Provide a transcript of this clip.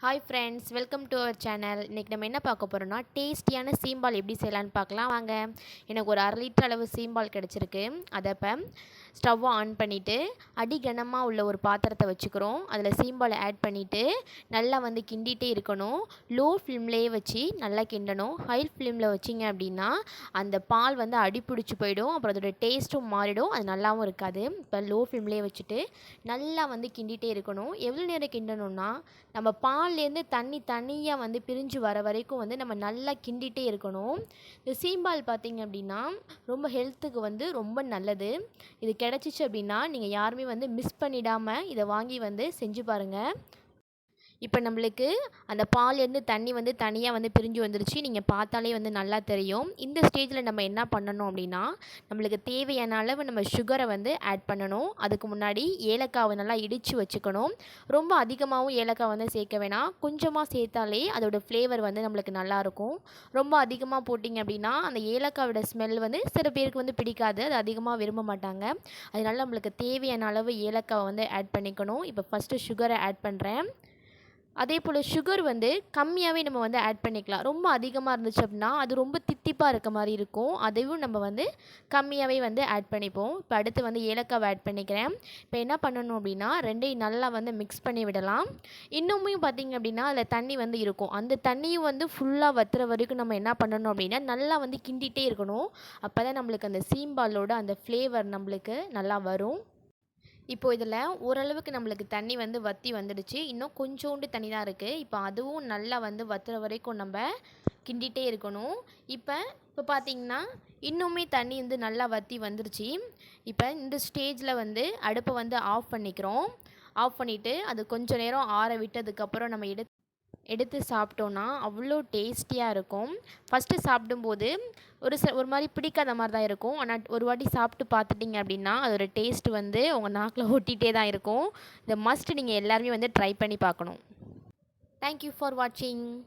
Hi friends, welcome to our channel. இன்றைக்கி நம்ம என்ன பார்க்க போகிறோம்னா டேஸ்டியான சீம்பால் எப்படி செய்யலான்னு பார்க்கலாம் வாங்க. எனக்கு ஒரு 1/2 லிட்டர் அளவு சீம்பால் கிடச்சிருக்கு. அதை இப்போ ஸ்டவ்வை ஆன் பண்ணிவிட்டு அடிகனமாக உள்ள ஒரு பாத்திரத்தை வச்சுக்கிறோம். அதில் சீம்பாலை ஆட் பண்ணிவிட்டு நல்லா கிண்டிகிட்டே இருக்கணும். லோ ஃப்ளேம்லேயே வச்சு நல்லா கிண்டணும். ஹை ஃப்ளேமில் வச்சிங்க அப்படின்னா அந்த பால் அடி பிடிச்சி போயிடும். அப்புறம் அதோட டேஸ்ட்டும் மாறிடும், அது நல்லாவும் இருக்காது. இப்போ லோ ஃப்ளேம்லேயே வச்சுட்டு நல்லா கிண்டிகிட்டே இருக்கணும். எவ்வளோ நேரம் கிண்டணும்னா நம்ம பால்லேருந்து தண்ணி தனியாக பிரிஞ்சு வர வரைக்கும் நம்ம நல்லா கிண்டிகிட்டே இருக்கணும். இந்த சீம்பால் பார்த்திங்க அப்படின்னா ரொம்ப ஹெல்த்துக்கு ரொம்ப நல்லது. இது கிடச்சிச்சு அப்படின்னா நீங்கள் யாருமே மிஸ் பண்ணிடாமல் இதை வாங்கி செஞ்சு பாருங்கள். இப்போ நம்மளுக்கு அந்த பால்லேருந்து தண்ணி தனியாக பிரிஞ்சு வந்துருச்சு. நீங்கள் பார்த்தாலே நல்லா தெரியும். இந்த ஸ்டேஜில் நம்ம என்ன பண்ணணும் அப்படின்னா நம்மளுக்கு தேவையான அளவு நம்ம சுகரை ஆட் பண்ணணும். அதுக்கு முன்னாடி ஏலக்காவை நல்லா இடித்து வச்சுக்கணும். ரொம்ப அதிகமாகவும் ஏலக்காய் சேர்க்க வேணாம். கொஞ்சமாக சேர்த்தாலே அதோடய ஃப்ளேவர் நம்மளுக்கு நல்லாயிருக்கும். ரொம்ப அதிகமாக போட்டிங்க அப்படின்னா அந்த ஏலக்காயோட ஸ்மெல் சில பேருக்கு பிடிக்காது. அது அதிகமாக விரும்ப மாட்டாங்க. அதனால நம்மளுக்கு தேவையான அளவு ஏலக்காவை ஆட் பண்ணிக்கணும். இப்போ ஃபஸ்ட்டு சுகரை ஆட் பண்ணுறேன். அதே போல் சுகர் கம்மியாகவே நம்ம ஆட் பண்ணிக்கலாம். ரொம்ப அதிகமாக இருந்துச்சு அப்படின்னா அது ரொம்ப தித்திப்பாக இருக்க மாதிரி இருக்கும். அதையும் நம்ம கம்மியாகவே ஆட் பண்ணிப்போம். இப்போ அடுத்து ஏலக்காவை ஆட் பண்ணிக்கிறேன். இப்போ என்ன பண்ணணும் அப்படின்னா ரெண்டையும் நல்லா மிக்ஸ் பண்ணி விடலாம். இன்னுமே பார்த்திங்க அப்படின்னா அதில் தண்ணி இருக்கும். அந்த தண்ணியும் ஃபுல்லாக வற்றுற வரைக்கும் நம்ம என்ன பண்ணணும் அப்படின்னா நல்லா கிண்டிகிட்டே இருக்கணும். அப்போ தான் நம்மளுக்கு அந்த சீம்பாலோட அந்த ஃப்ளேவர் நம்மளுக்கு நல்லா வரும். இப்போ இதில் ஓரளவுக்கு நம்மளுக்கு தண்ணி வற்றி வந்துடுச்சு. இன்னும் கொஞ்சோண்டு தண்ணி தான் இருக்குது. இப்போ அதுவும் நல்லா வற்றுற வரைக்கும் நம்ம கிண்டிகிட்டே இருக்கணும். இப்போ பார்த்திங்கன்னா இன்னுமே தண்ணி நல்லா வற்றி வந்துருச்சு. இப்போ இந்த ஸ்டேஜில் அடுப்பை ஆஃப் பண்ணிக்கிறோம். ஆஃப் பண்ணிவிட்டு அது கொஞ்சம் நேரம் ஆற விட்டதுக்கப்புறம் நம்ம எடுத்து சாப்பிட்டோன்னா அவ்வளோ டேஸ்டியாக இருக்கும். ஃபஸ்ட்டு சாப்பிடும்போது ஒரு மாதிரி பிடிக்காத மாதிரி தான் இருக்கும். ஆனால் ஒரு வாட்டி சாப்பிட்டு பார்த்துட்டிங்க அப்படின்னா அதோடய டேஸ்ட் உங்கள் நாக்கில் ஒட்டிகிட்டே தான் இருக்கும். இந்த மஸ்ட் நீங்கள் எல்லாருமே ட்ரை பண்ணி பார்க்கணும். தேங்க்யூ ஃபார் வாட்சிங்.